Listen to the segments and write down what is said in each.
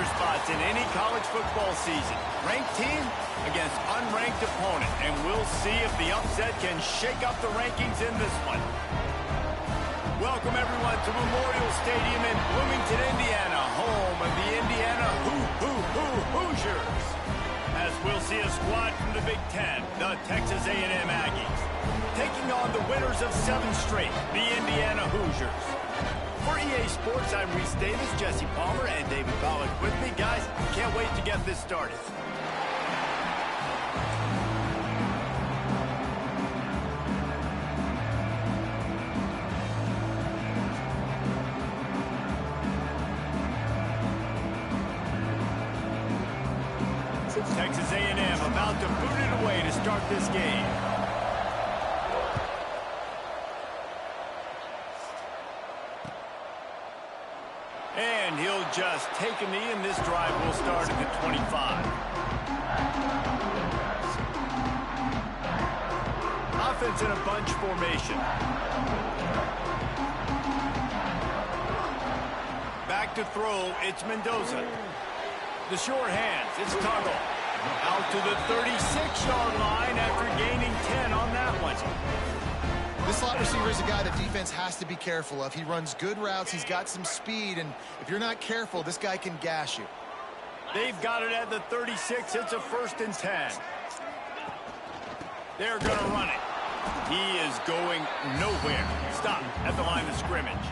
roster spots in any college football season. Ranked team against unranked opponent. And we'll see if the upset can shake up the rankings in this one. Welcome, everyone, to Memorial Stadium in Bloomington, Indiana, home of the Indiana Hoosiers. As we'll see a squad from the Big Ten, the Texas A&M Aggies, taking on the winners of 7 straight, the Indiana Hoosiers. For EA Sports, I'm Reese Davis, Jesse Palmer, and David Pollack with me. Guys, can't wait to get this started. Texas A&M about to boot it away to start this game. And he'll just take a knee, and this drive will start at the 25. Offense in a bunch formation. Back to throw, it's Mendoza. The short hands, it's Tuggle. Out to the 36-yard line after gaining 10 on that one. This slot receiver is a guy the defense has to be careful of. He runs good routes, he's got some speed, and if you're not careful, this guy can gash you. They've got it at the 36. It's a 1st and 10. They're going to run it. He is going nowhere. Stop at the line of scrimmage.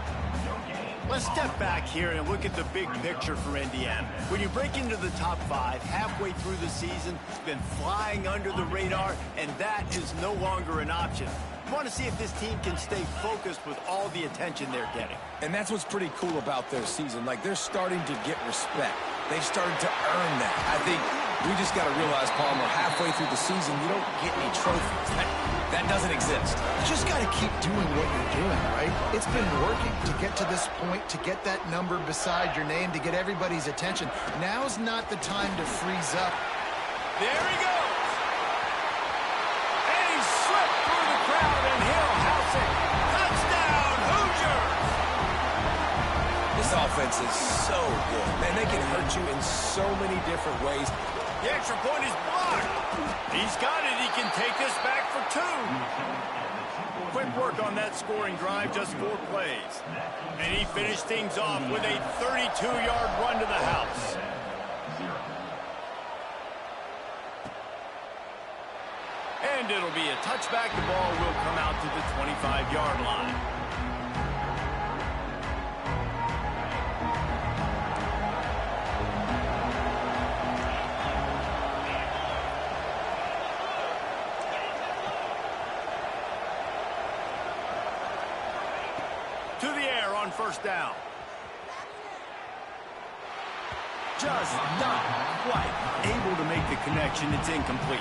Let's step back here and look at the big picture for Indiana. When you break into the top 5 halfway through the season, it's been flying under the radar, and that is no longer an option. You want to see if this team can stay focused with all the attention they're getting. And that's what's pretty cool about their season. Like, they're starting to get respect. They've started to earn that. I think we just got to realize, Palmer, halfway through the season, you don't get any trophies. That doesn't exist. You just got to keep doing what you're doing, right? It's been working to get to this point, to get that number beside your name, to get everybody's attention. Now's not the time to freeze up. There he goes. And he slipped through the crowd, and he'll house it. Touchdown, Hoosiers! This offense is so good. Man, they can hurt you in so many different ways. The extra point is blocked. He's got it. He can take this back for 2. Quick work on that scoring drive, just 4 plays. And he finished things off with a 32-yard run to the house. And it'll be a touchback. The ball will come out to the 25-yard line. To the air on 1st down. Just not quite able to make the connection. It's incomplete.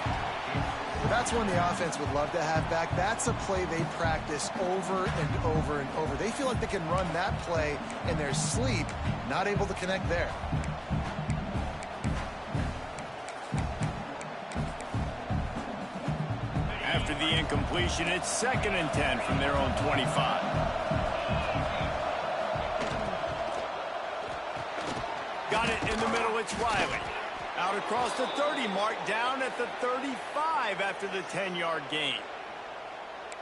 That's one the offense would love to have back. That's a play they practice over and over and over. They feel like they can run that play in their sleep, not able to connect there. After the incompletion, it's 2nd and 10 from their own 25. Got it in the middle, it's Riley. Out across the 30 mark, down at the 35 after the 10-yard gain.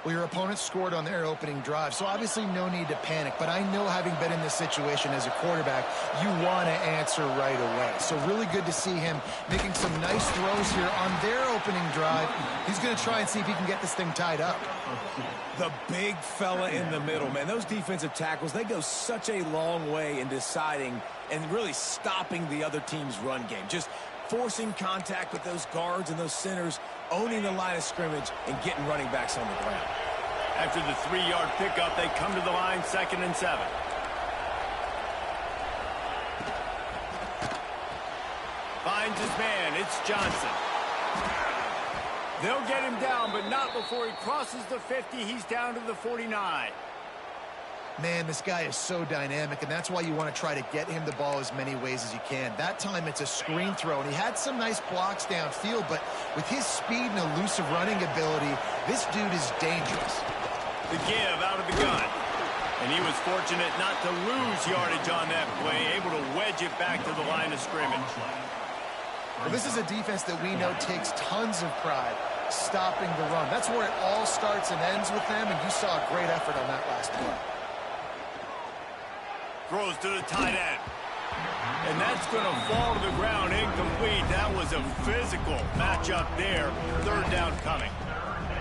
Well, your opponent scored on their opening drive, so obviously no need to panic. But I know, having been in this situation as a quarterback, you want to answer right away. So really good to see him making some nice throws here on their opening drive. He's going to try and see if he can get this thing tied up. The big fella in the middle, man. Those defensive tackles, they go such a long way in deciding and really stopping the other team's run game. Just forcing contact with those guards and those centers, owning the line of scrimmage, and getting running backs on the ground. After the 3-yard pickup, they come to the line, 2nd and 7. Finds his man, it's Johnson. They'll get him down, but not before he crosses the 50. He's down to the 49. Man, this guy is so dynamic, and that's why you want to try to get him the ball as many ways as you can. That time, it's a screen throw, and he had some nice blocks downfield, but with his speed and elusive running ability, this dude is dangerous. The give out of the gun. And he was fortunate not to lose yardage on that play, able to wedge it back to the line of scrimmage. Well, this is a defense that we know takes tons of pride stopping the run. That's where it all starts and ends with them, and you saw a great effort on that last play. Throws to the tight end. And that's going to fall to the ground incomplete. That was a physical matchup there. Third down coming.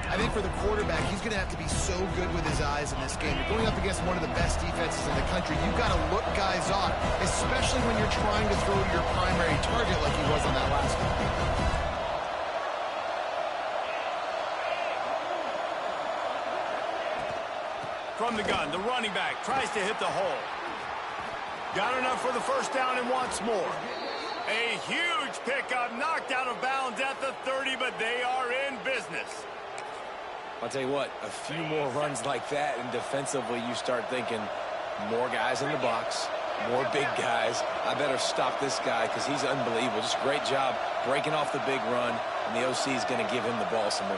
I think for the quarterback, he's going to have to be so good with his eyes in this game. You're going up against one of the best defenses in the country. You've got to look guys off, especially when you're trying to throw to your primary target like he was on that last one. From the gun, the running back tries to hit the hole. Got enough for the first down and wants more. A huge pickup, knocked out of bounds at the 30, but they are in business. I'll tell you what, a few more runs like that, and defensively you start thinking more guys in the box, more big guys. I better stop this guy because he's unbelievable. Just a great job breaking off the big run, and the OC is going to give him the ball some more.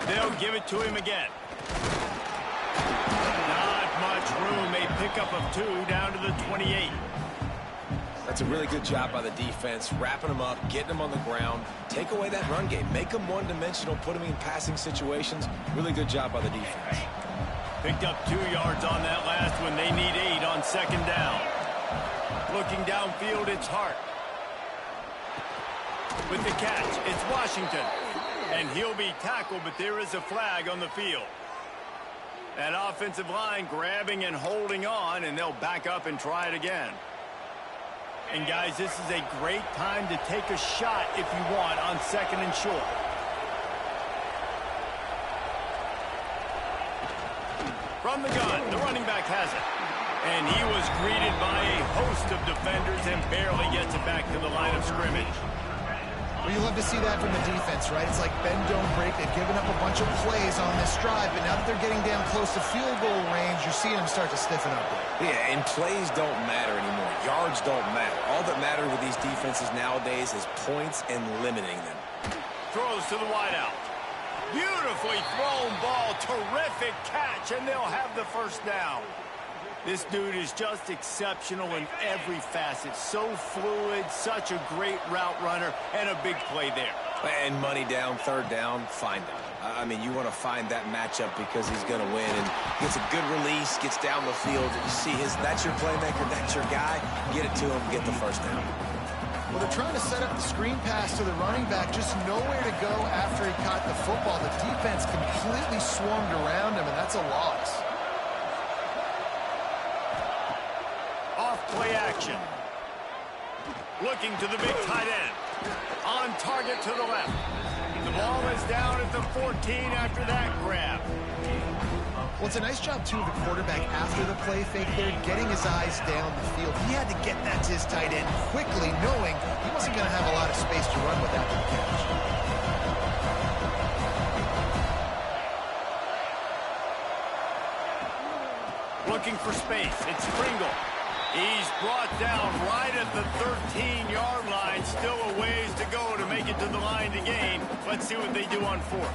They'll give it to him again. Not much room. A pickup of 2 down to the 28. That's a really good job by the defense, wrapping them up, getting them on the ground, take away that run game, make them one-dimensional, put them in passing situations. Really good job by the defense. Picked up 2 yards on that last one. They need 8 on second down. Looking downfield, it's Hart. With the catch, it's Washington. And he'll be tackled, but there is a flag on the field. That offensive line grabbing and holding on, and they'll back up and try it again. And, guys, this is a great time to take a shot if you want on second and short. From the gun, the running back has it. And he was greeted by a host of defenders and barely gets it back to the line of scrimmage. Well, you love to see that from the defense, right? It's like bend, don't break. They've given up a bunch of plays on this drive, but now that they're getting down close to field goal range, you're seeing them start to stiffen up. Yeah, and plays don't matter anymore. Yards don't matter. All that matters with these defenses nowadays is points and limiting them. Throws to the wideout. Beautifully thrown ball. Terrific catch, and they'll have the first down. This dude is just exceptional in every facet. So fluid, such a great route runner, and a big play there. And money down, third down, find him. I mean, you want to find that matchup because he's going to win. And gets a good release, gets down the field. You see that's your playmaker, that's your guy. Get it to him, get the first down. Well, they're trying to set up the screen pass to the running back, just nowhere to go after he caught the football. The defense completely swarmed around him, and that's a loss. Play action. Looking to the big tight end. On target to the left. The ball is down at the 14 after that grab. Well, it's a nice job, too, of the quarterback after the play fake there, getting his eyes down the field. He had to get that to his tight end quickly, knowing he wasn't going to have a lot of space to run with that catch. Looking for space. It's Pringle. He's brought down right at the 13-yard line. Still a ways to go to make it to the line to gain. Let's see what they do on fourth.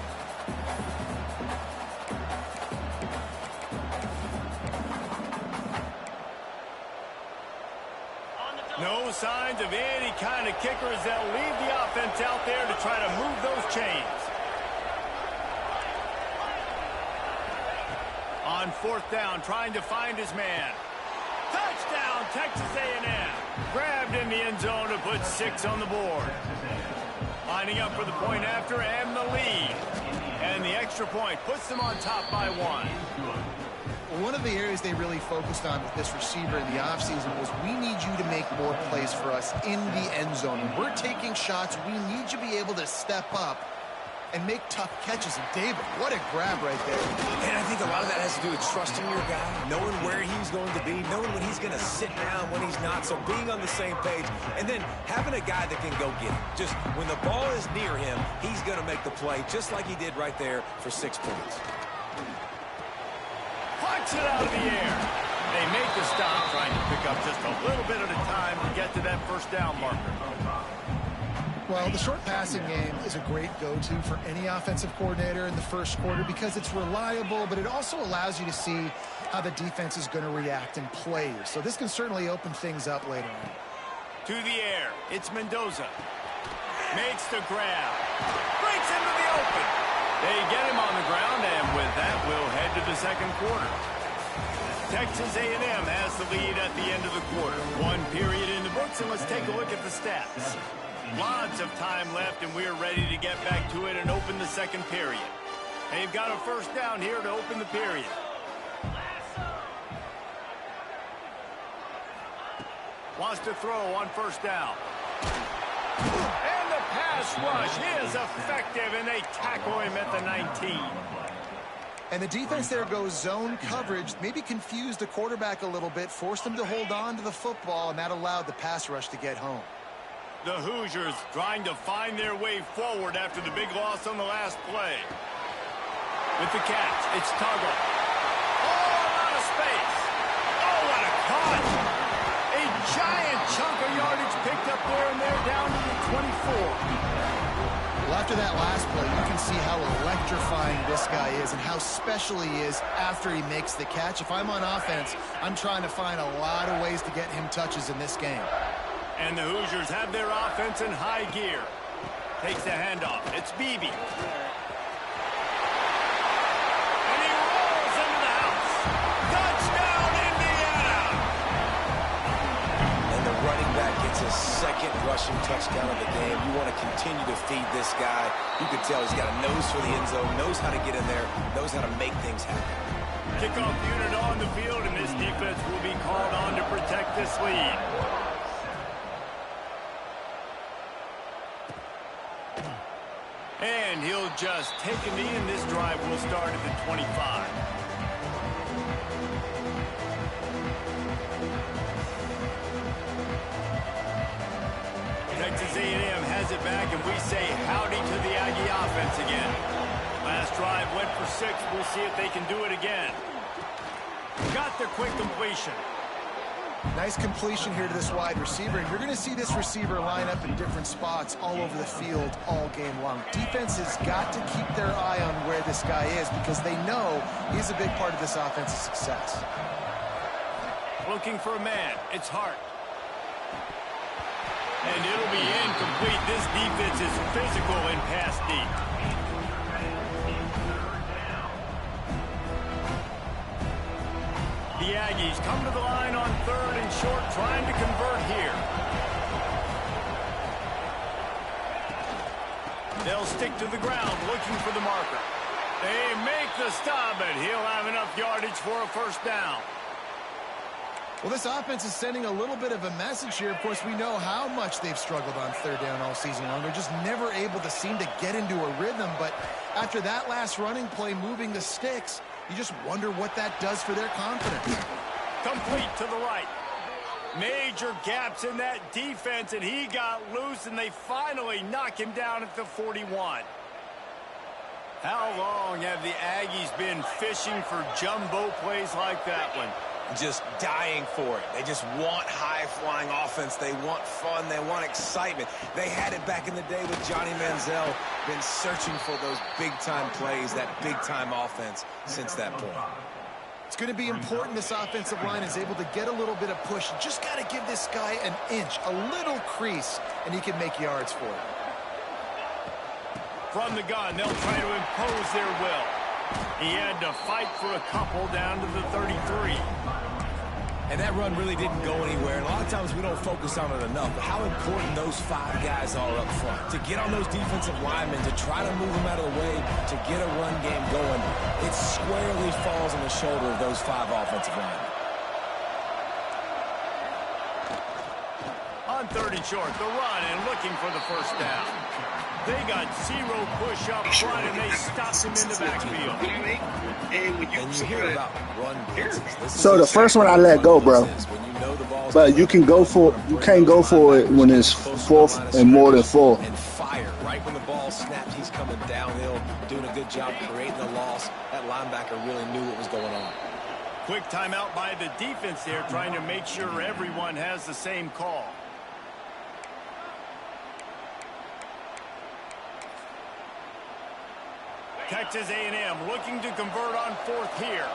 No signs of any kind of kickers. They'll leave the offense out there to try to move those chains. On fourth down, trying to find his man. Touchdown, Texas A&M. Grabbed in the end zone to put 6 on the board. Lining up for the point after and the lead. And the extra point puts them on top by 1. Well, one of the areas they really focused on with this receiver in the offseason was we need you to make more plays for us in the end zone. When we're taking shots, we need you to be able to step up and make tough catches. And David, what a grab right there. And I think a lot of that has to do with trusting your guy, knowing where he's going to be, knowing when he's going to sit down, when he's not, so being on the same page, and then having a guy that can go get it. Just when the ball is near him, he's going to make the play, just like he did right there for 6 points. Punch it out of the air. They make the stop, trying to pick up just a little bit at a time to get to that first down marker. Well, Well, the short passing game is a great go-to for any offensive coordinator in the first quarter because it's reliable, but it also allows you to see how the defense is going to react in plays. So this can certainly open things up later on. To the air, it's Mendoza. Makes the grab. Breaks into the open. They get him on the ground, and with that, we'll head to the second quarter. Texas A&M has the lead at the end of the quarter. 1 period in the books, and let's take a look at the stats. Lots of time left, and we're ready to get back to it and open the second period. They've got a first down here to open the period. Wants to throw on first down. And the pass rush is effective, and they tackle him at the 19. And the defense there goes zone coverage, maybe confused the quarterback a little bit, forced him to hold on to the football, and that allowed the pass rush to get home. The Hoosiers trying to find their way forward after the big loss on the last play. With the catch, it's Tuggle. Oh, a lot of space. Oh, what a catch. A giant chunk of yardage picked up there, and they're down to the 24. Well, after that last play, you can see how electrifying this guy is and how special he is after he makes the catch. If I'm on offense, I'm trying to find a lot of ways to get him touches in this game. And the Hoosiers have their offense in high gear. Takes the handoff. It's Beebe. And he rolls into the house. Touchdown, Indiana! And the running back gets his second rushing touchdown of the game. You want to continue to feed this guy. You can tell he's got a nose for the end zone, knows how to get in there, knows how to make things happen. Kickoff unit on the field, and this defense will be called on to protect this lead. And he'll just take a knee, and this drive will start at the 25. Texas A&M has it back, and we say howdy to the Aggie offense again. Last drive went for 6. We'll see if they can do it again. Got the quick completion. Nice completion here to this wide receiver. And you're going to see this receiver line up in different spots all over the field all game long. Defense has got to keep their eye on where this guy is because they know he's a big part of this offense's success. Looking for a man. It's Hart. And it'll be incomplete. This defense is physical and pass deep. The Aggies come to the line on 3rd and short, trying to convert here. They'll stick to the ground, looking for the marker. They make the stop, and he'll have enough yardage for a first down. Well, this offense is sending a little bit of a message here. Of course, we know how much they've struggled on 3rd down all season long. They're just never able to seem to get into a rhythm. But after that last running play, moving the sticks, you just wonder what that does for their confidence. Complete to the right. Major gaps in that defense, and he got loose, and they finally knock him down at the 41. How long have the Aggies been fishing for jumbo plays like that one? Just dying for it. They just want high-flying offense. They want fun. They want excitement. They had it back in the day with Johnny Manziel. Been searching for those big-time plays, that big-time offense since that point. It's going to be important this offensive line is able to get a little bit of push. You just got to give this guy an inch, a little crease, and he can make yards for it. From the gun, they'll try to impose their will. He had to fight for a couple down to the 33. And that run really didn't go anywhere. And a lot of times we don't focus on it enough. But how important those 5 guys are up front. To get on those defensive linemen, to try to move them out of the way, to get a run game going, it squarely falls on the shoulder of those 5 offensive linemen. On 3rd and short, the run and looking for the first down. They got 0 push up front, and they stopped him in the backfield. And you hear about run blitzes. So the first one I let go, bro. But you can't go for it when it's 4th and more than 4. And fire right when the ball snapped. He's coming downhill, doing a good job creating the loss. That linebacker really knew what was going on. Quick timeout by the defense there, trying to make sure everyone has the same call. Texas A&M looking to convert on fourth here.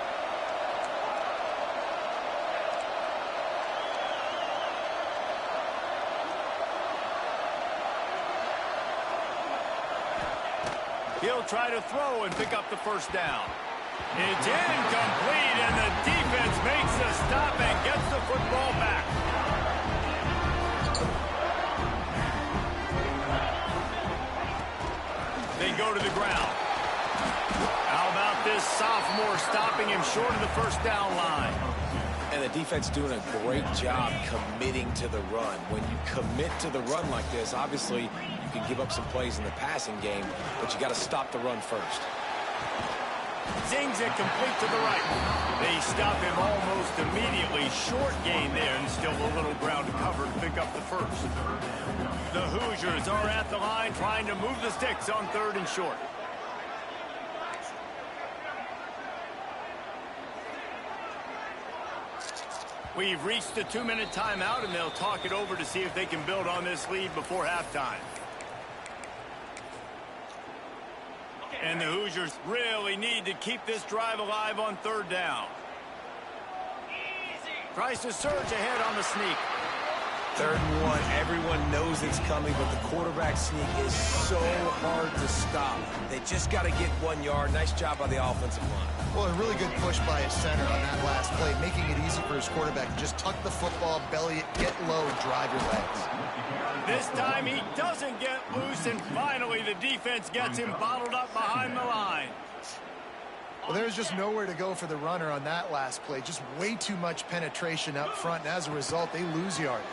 He'll try to throw and pick up the first down. It's incomplete, and the defense makes the stop and gets the football back. They go to the ground. How about this sophomore stopping him short of the first down line? And the defense doing a great job committing to the run. When you commit to the run like this, obviously you can give up some plays in the passing game, but you got to stop the run first. Zings it complete to the right. They stop him almost immediately. Short gain there, and still a little ground to cover to pick up the first. The Hoosiers are at the line trying to move the sticks on 3rd and short. We've reached the 2-minute timeout, and they'll talk it over to see if they can build on this lead before halftime. And the Hoosiers really need to keep this drive alive on 3rd down. Tries to surge ahead on the sneak. 3rd and 1, everyone knows it's coming, but the quarterback sneak is so hard to stop. They just got to get 1 yard. Nice job by the offensive line. Well, a really good push by his center on that last play, making it easy for his quarterback to just tuck the football, belly it, get low, and drive your legs. This time he doesn't get loose, and finally the defense gets him bottled up behind the line. Well, there's just nowhere to go for the runner on that last play. Just way too much penetration up front, and as a result, they lose yardage.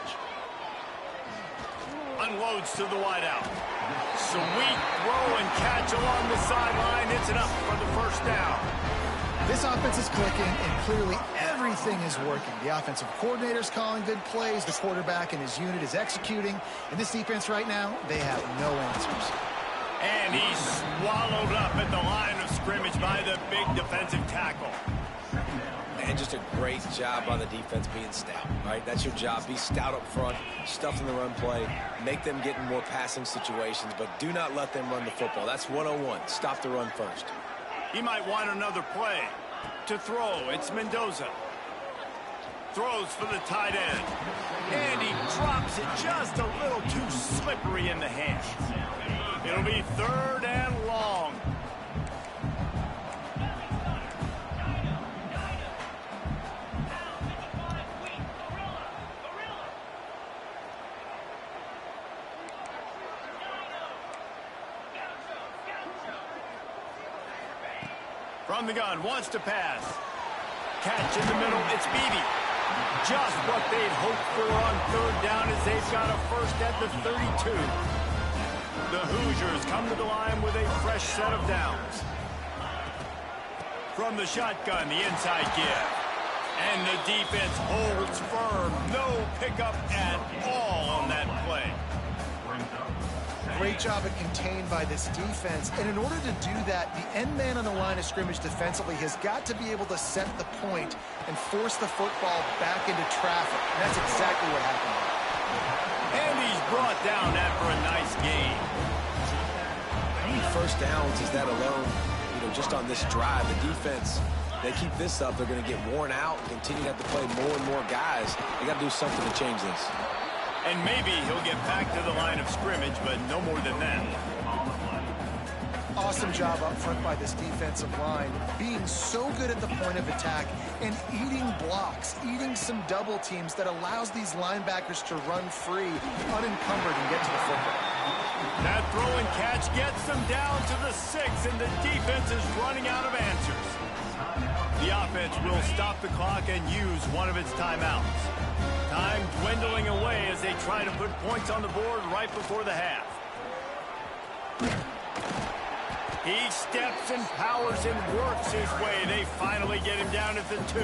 Unloads to the wideout. Sweet throw and catch along the sideline. It's enough for the first down. This offense is clicking, and clearly everything is working. The offensive coordinator's calling good plays. The quarterback and his unit is executing. And this defense right now, they have no answers. And he's swallowed up at the line of scrimmage by the big defensive tackle. And just a great job by the defense being stout, right? That's your job. Be stout up front, stuff in the run play, make them get in more passing situations, but do not let them run the football. That's 101. Stop the run first. He might want another play. To throw, it's Mendoza. Throws for the tight end. And he drops it just a little too slippery in the hands. It'll be 3rd and long. From the gun, wants to pass. Catch in the middle, it's Beebe. Just what they'd hoped for on 3rd down as they've got a first at the 32. The Hoosiers come to the line with a fresh set of downs. From the shotgun, the inside give. And the defense holds firm. No pickup at all on that play. Great job at contained by this defense. And in order to do that, the end man on the line of scrimmage defensively has got to be able to set the point and force the football back into traffic. And that's exactly what happened. And he's brought down after a nice gain. How many first downs is that alone? You know, just on this drive, the defense, they keep this up, they're going to get worn out, continue to have to play more and more guys. They got to do something to change this. And maybe he'll get back to the line of scrimmage, but no more than that. Awesome job up front by this defensive line, being so good at the point of attack and eating blocks, eating some double teams that allows these linebackers to run free, unencumbered, and get to the football. That throw and catch gets them down to the 6, and the defense is running out of answers. The offense will stop the clock and use one of its timeouts. Time dwindling away as they try to put points on the board right before the half. He steps and powers and works his way. They finally get him down at the 2.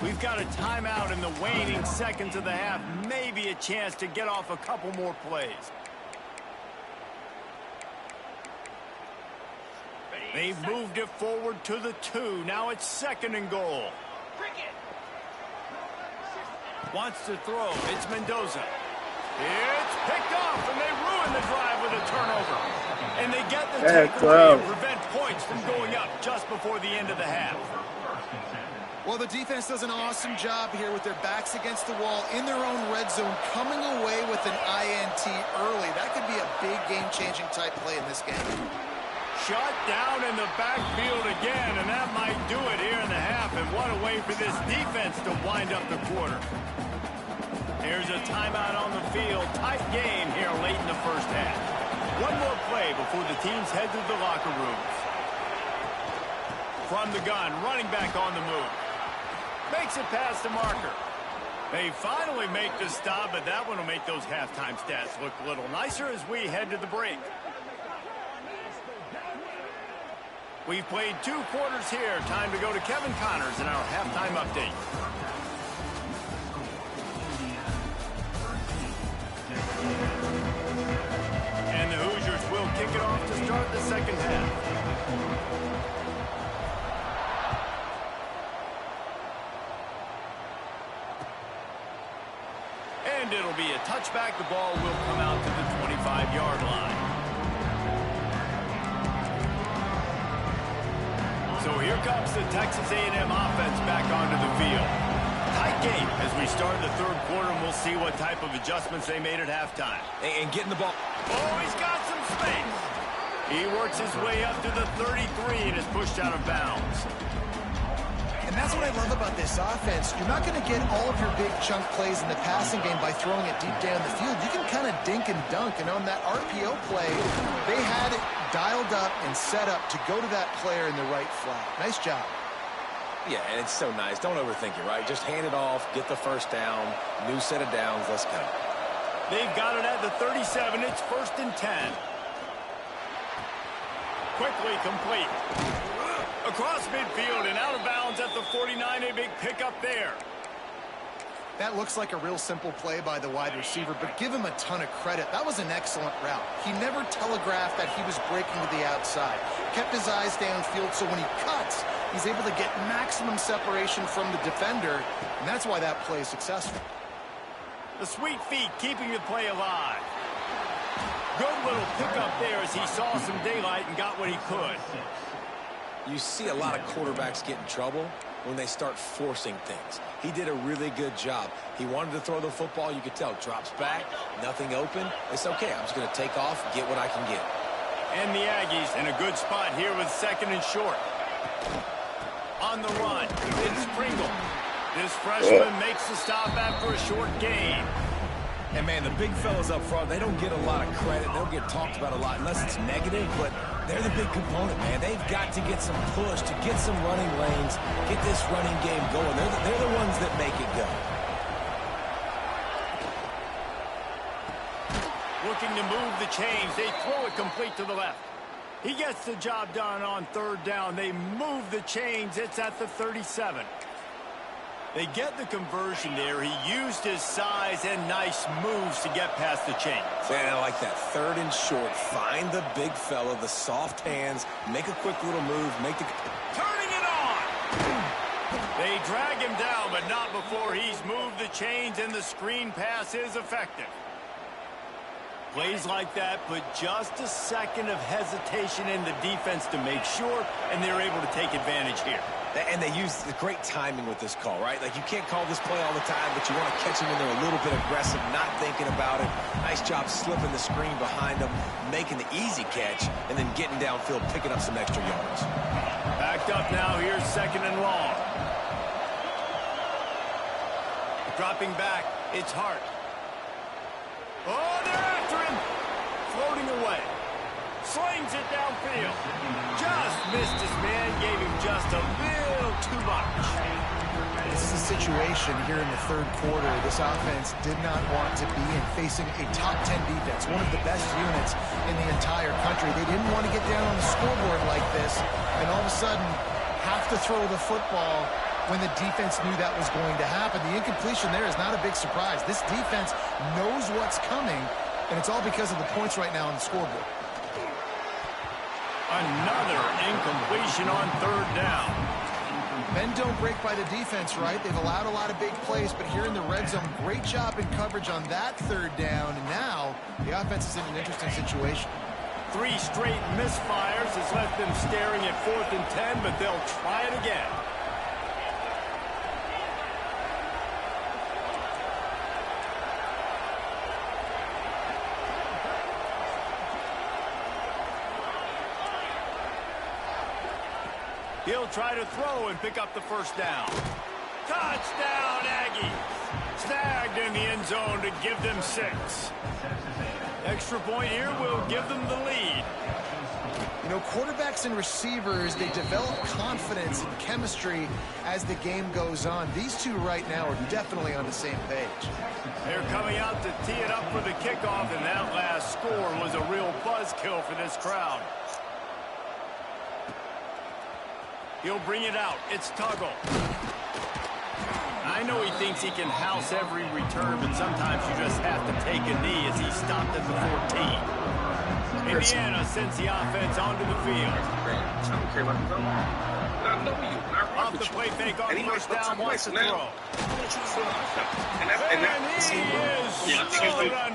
We've got a timeout in the waning seconds of the half. Maybe a chance to get off a couple more plays. They've moved it forward to the 2. Now it's 2nd and goal. Wants to throw. It's Mendoza. It's picked off, and they ruin the drive with a turnover. And they get the takeaway and prevent points from going up just before the end of the half. Well, the defense does an awesome job here with their backs against the wall in their own red zone, coming away with an INT early. That could be a big game-changing type play in this game. Shut down in the backfield again, and that might do it here in the half. And what a way for this defense to wind up the quarter. Here's a timeout on the field. Tight game here late in the first half. One more play before the teams head to the locker rooms. From the gun, running back on the move. Makes it past the marker. They finally make the stop, but that one will make those halftime stats look a little nicer as we head to the break. We've played 2 quarters here. Time to go to Kevin Connors in our halftime update. And the Hoosiers will kick it off to start the second half. And it'll be a touchback. The ball will come out to the 25-yard line. So here comes the Texas A&M offense back onto the field. Tight game as we start the third quarter, and we'll see what type of adjustments they made at halftime. And getting the ball. Oh, he's got some space. He works his way up to the 33 and is pushed out of bounds. And that's what I love about this offense. You're not going to get all of your big chunk plays in the passing game by throwing it deep down the field. You can kind of dink and dunk. And on that RPO play, they had it dialed up and set up to go to that player in the right flat. Nice job. Yeah, and it's so nice. Don't overthink it, right? Just hand it off, get the first down, new set of downs, let's go. They've got it at the 37. It's 1st and 10. Quickly complete. Across midfield and out of bounds at the 49. A big pickup there. That looks like a real simple play by the wide receiver, but give him a ton of credit. That was an excellent route. He never telegraphed that he was breaking to the outside. Kept his eyes downfield, so when he cuts, he's able to get maximum separation from the defender, and that's why that play is successful. The sweet feet keeping the play alive. Good little pickup there as he saw some daylight and got what he could. You see a lot of quarterbacks get in trouble when they start forcing things. He did a really good job. He wanted to throw the football. You could tell. Drops back, nothing open. It's okay. I'm just going to take off, get what I can get. And the Aggies in a good spot here with 2nd and short. On the run, it's Pringle. This freshman makes the stop after a short gain. And, man, the big fellas up front, they don't get a lot of credit. They don't get talked about a lot unless it's negative, but they're the big component, man. They've got to get some push, to get some running lanes, get this running game going. They're the ones that make it go. Looking to move the chains. They throw it complete to the left. He gets the job done on 3rd down. They move the chains. It's at the 37. They get the conversion there. He used his size and nice moves to get past the chains. Man, I like that. 3rd and short. Find the big fella, the soft hands, make a quick little move, make the... Turning it on! They drag him down, but not before he's moved the chains, and the screen pass is effective. Plays like that put just a second of hesitation in the defense to make sure, and they're able to take advantage here. And they use the great timing with this call, right? Like, you can't call this play all the time, but you want to catch him when they're a little bit aggressive, not thinking about it. Nice job slipping the screen behind them, making the easy catch, and then getting downfield, picking up some extra yards. Backed up now. Here's 2nd and long. Dropping back. It's Hart. Oh, they're after him. Floating away. Slings it downfield. Just missed his man. Gave him just a little too much. This is a situation here in the 3rd quarter this offense did not want to be in, facing a top 10 defense, one of the best units in the entire country. They didn't want to get down on the scoreboard like this and all of a sudden have to throw the football when the defense knew that was going to happen. The incompletion there is not a big surprise. This defense knows what's coming, and it's all because of the points right now on the scoreboard. Another incompletion on 3rd down. Men don't break by the defense, right? They've allowed a lot of big plays, but here in the red zone, great job in coverage on that 3rd down. And now the offense is in an interesting situation. 3 straight misfires has left them staring at 4th and 10, but they'll try it again. He'll try to throw and pick up the first down. Touchdown, Aggies. Snagged in the end zone to give them 6. Extra point here will give them the lead. You know, quarterbacks and receivers, they develop confidence and chemistry as the game goes on. These two right now are definitely on the same page. They're coming out to tee it up for the kickoff, and that last score was a real buzzkill for this crowd. He'll bring it out. It's Tuggle. I know he thinks he can house every return, but sometimes you just have to take a knee as he stopped at the 14. Indiana sends the offense onto the field. Off the play fake on first down, wants to throw. And I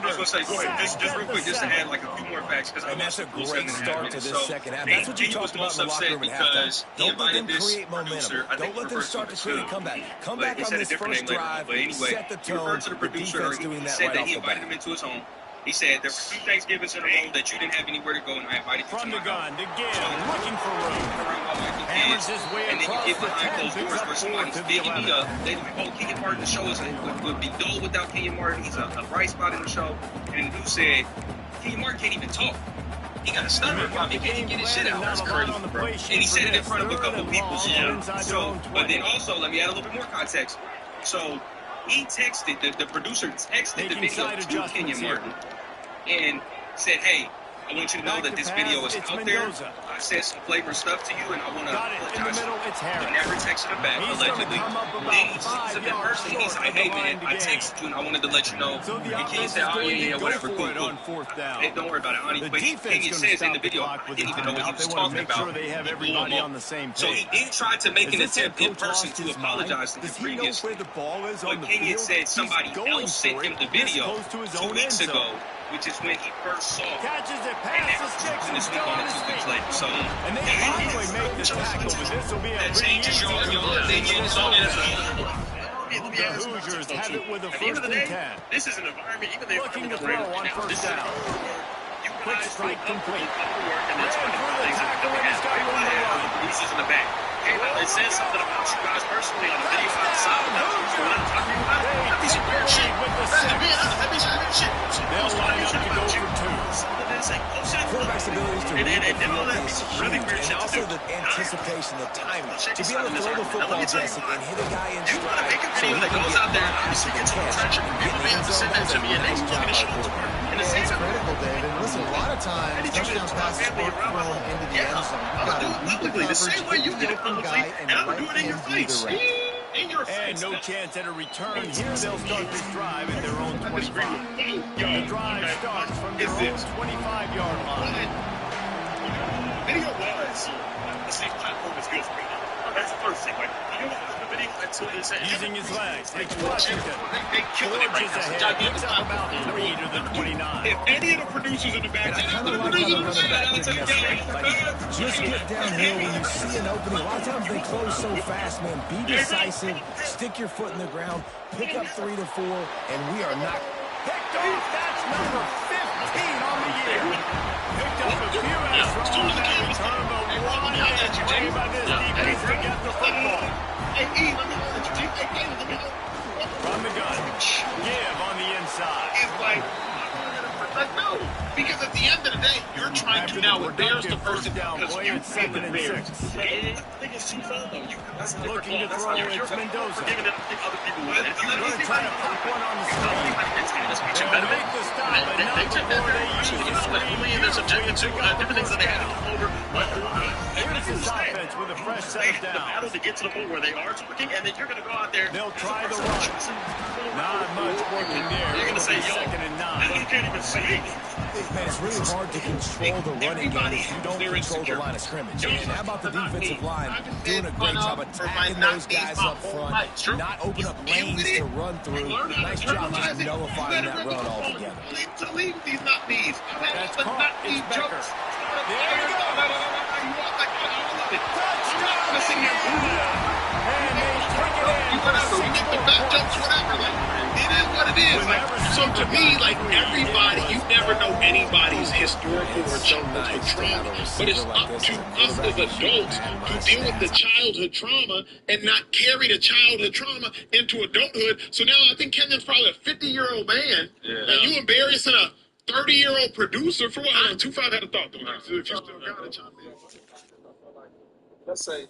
was going to say, go ahead, just real quick, just to add like a few more facts. And that's a great start to this second half. That's what you talked about in the locker room at halftime. Don't let them create momentum. Don't let them start to create a comeback. Come back on this first drive, set the tone. The defense doing that right off the bat. He invited him into his home. He said there were 2 Thanksgivings in a row that you didn't have anywhere to go, and I invited you from to the gun to Gill, looking for room. Hammers his way and then you across get the behind 10, closed doors where somebody's bigging me 11. up. They like, oh, Kenyon Martin, the show would be dull without Kenyon Martin. He's a bright spot in the show. And the dude said, Kenyon Martin can't even talk. He got a stuttering problem. He can't get his shit out. That's crazy, bro. And he said it in front of a couple people. So, but then also, let me add a little bit more context. So, he texted, the producer texted the video to Kenyon Martin and said, hey, I want you to know that this video is out there. I said some flavor stuff to you, and I want to apologize. He never texted him back, allegedly. Then he sees him in person, and he's like, hey, man, I texted you, and I wanted to let you know. And Kenyon said, oh, yeah, whatever, cool. Hey, don't worry about it. But Kenyon says in the video, I didn't even know what he was talking about. He blew him up. So he did try to make an attempt in person to apologize to him previously. But Kenyon said somebody else sent him the video 2 weeks ago, which is when he first saw it. Catches it past the sticks and still on his feet. So, and they finally make the tackle, but this will be a that pretty changes easy your opinion. The Hoosiers have it with a first and 10. This is an environment, even though Looking to throw on first down. Quick strike complete. And that's one of the things that He's in the back. it says something about you guys personally on the video outside of that. What I'm talking about, that'd be some weird shit. That'd be some weird shit. They'll line up to go for 2. Quarterback's abilities to read the field is really huge, weird and also the anticipation, the timing. To be able to throw the football, Jesse, and hit a guy in stride. Make a video that goes out there and obviously gets some attention. People may have to send that to me, and they look at it. It's critical, David. Listen, a lot of times, touchdown passes work thrown into the end zone. You've got to read the coverage, the same way you did it publicly, and I'm going to do it in your face. In your And face. no chance at a return. Here they'll start this drive at their own 25. The drive starts from their own 25-yard line. Video was the same platform as good for me. That's the first thing. Like, you know what the video until they say Using his legs, takes Washington. They killing it right now. It's a gigantic Picks up about 3 to the 29. If any of the producers in the back, I kind of like how the running back did yesterday. Like, just get downhill when you see an opening. A lot of times they close so fast, man. Be decisive. Stick your foot in the ground. Pick up 3 to 4, and we are not. Picked off. That's number 15 on the year. Picked up a few extra on that return, but one play by this defense to get the football. From the gun. Give on the inside. It's like, no, because at the end of the day, you're trying to now embarrass the person down because play you at 2nd and 6. I think it's too far, though. That's a different Looking to ball. throw, You're it's Mendoza. forgiving it. I think other people would. If you're Going to try to pop one on the screen. They'll better make the stop, but not before they use the screen. they're subjected to different things that they have to come over. Here's this offense with a fresh set of the battle downs. to get to the point where they are working, and then you're going to go out there. They'll try the run. Not much working there. You're going to say, yo, 2nd and 9. you can't even see. Man, it's really hard to control the running game if you don't control the line of scrimmage. And how about the defensive line doing a great job attacking those guys up front, not open up lanes to run through. Nice job just nullifying that run altogether. To leave these not knees. That's But caught. not It's these Becker. jokes. to me, like everybody, you never know anybody's historical or childhood trauma, but it's up to us as adults to deal with the childhood trauma and not carry the childhood trauma into adulthood. So now I think Kenyon's probably a 50-year-old man, and you embarrassing a 30-year-old producer for what? 2-5 had a thought though. If you still got it, chop in. Let's say